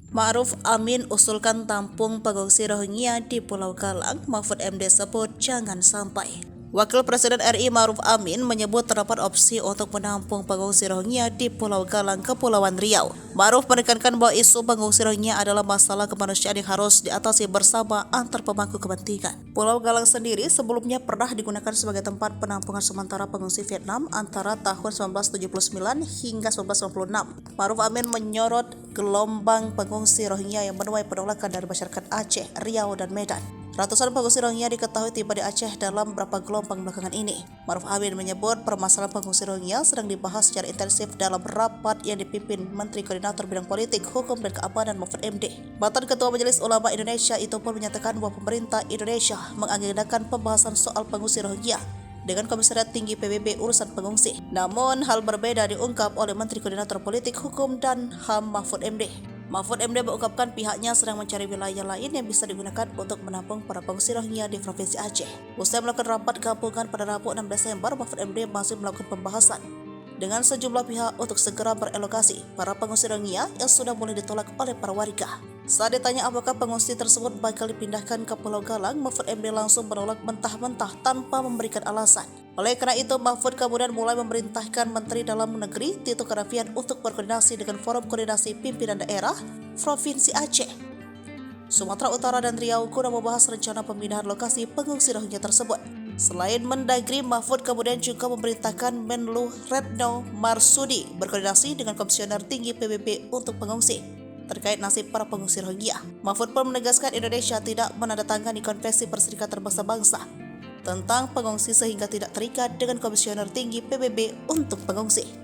Ma'ruf Amin usulkan tampung pengungsi Rohingya di Pulau Galang. Mahfud MD sebut jangan sampai. Wakil Presiden RI Ma'ruf Amin menyebut terdapat opsi untuk menampung pengungsi Rohingya di Pulau Galang, Kepulauan Riau. Ma'ruf menekankan bahwa isu pengungsi Rohingya adalah masalah kemanusiaan yang harus diatasi bersama antar pemangku kepentingan. Pulau Galang sendiri sebelumnya pernah digunakan sebagai tempat penampungan sementara pengungsi Vietnam antara tahun 1979 hingga 1996. Ma'ruf Amin menyorot gelombang pengungsi Rohingya yang menuai penolakan dari masyarakat Aceh, Riau, dan Medan. Ratusan pengungsi Rohingya diketahui tiba di Aceh dalam beberapa gelombang belakangan ini. Ma'ruf Amin menyebut permasalahan pengungsi Rohingya sedang dibahas secara intensif dalam rapat yang dipimpin Menteri Koordinator Bidang Politik, Hukum, dan Keamanan Mahfud MD. Mantan Ketua Majelis Ulama Indonesia itu pun menyatakan bahwa pemerintah Indonesia mengagendakan pembahasan soal pengungsi Rohingya dengan Komisariat Tinggi PBB urusan pengungsi. Namun, hal berbeda diungkap oleh Menteri Koordinator Politik, Hukum, dan HAM Mahfud MD. Mahfud MD mengungkapkan pihaknya sedang mencari wilayah lain yang bisa digunakan untuk menampung para pengungsi Rohingya di Provinsi Aceh. Usai melakukan rapat gabungan pada Rabu 6 Desember, Mahfud MD masih melakukan pembahasan dengan sejumlah pihak untuk segera berelokasi para pengungsi Rohingya yang sudah mulai ditolak oleh para warga. Saat ditanya apakah pengungsi tersebut bakal dipindahkan ke Pulau Galang, Mahfud MD langsung menolak mentah-mentah tanpa memberikan alasan. Oleh karena itu, Mahfud kemudian mulai memerintahkan Menteri Dalam Negeri Tito Karnavian untuk berkoordinasi dengan Forum Koordinasi Pimpinan Daerah Provinsi Aceh, Sumatera Utara, dan Riau guna membahas rencana pemindahan lokasi pengungsi Rohingya tersebut. Selain Mendagri, Mahfud kemudian juga memerintahkan Menlu Retno Marsudi berkoordinasi dengan Komisioner Tinggi PBB untuk pengungsi terkait nasib para pengungsi Rohingya. Mahfud pun menegaskan Indonesia tidak menandatangani Konvensi Perserikatan Bangsa-Bangsa tentang pengungsi sehingga tidak terikat dengan Komisioner Tinggi PBB untuk pengungsi.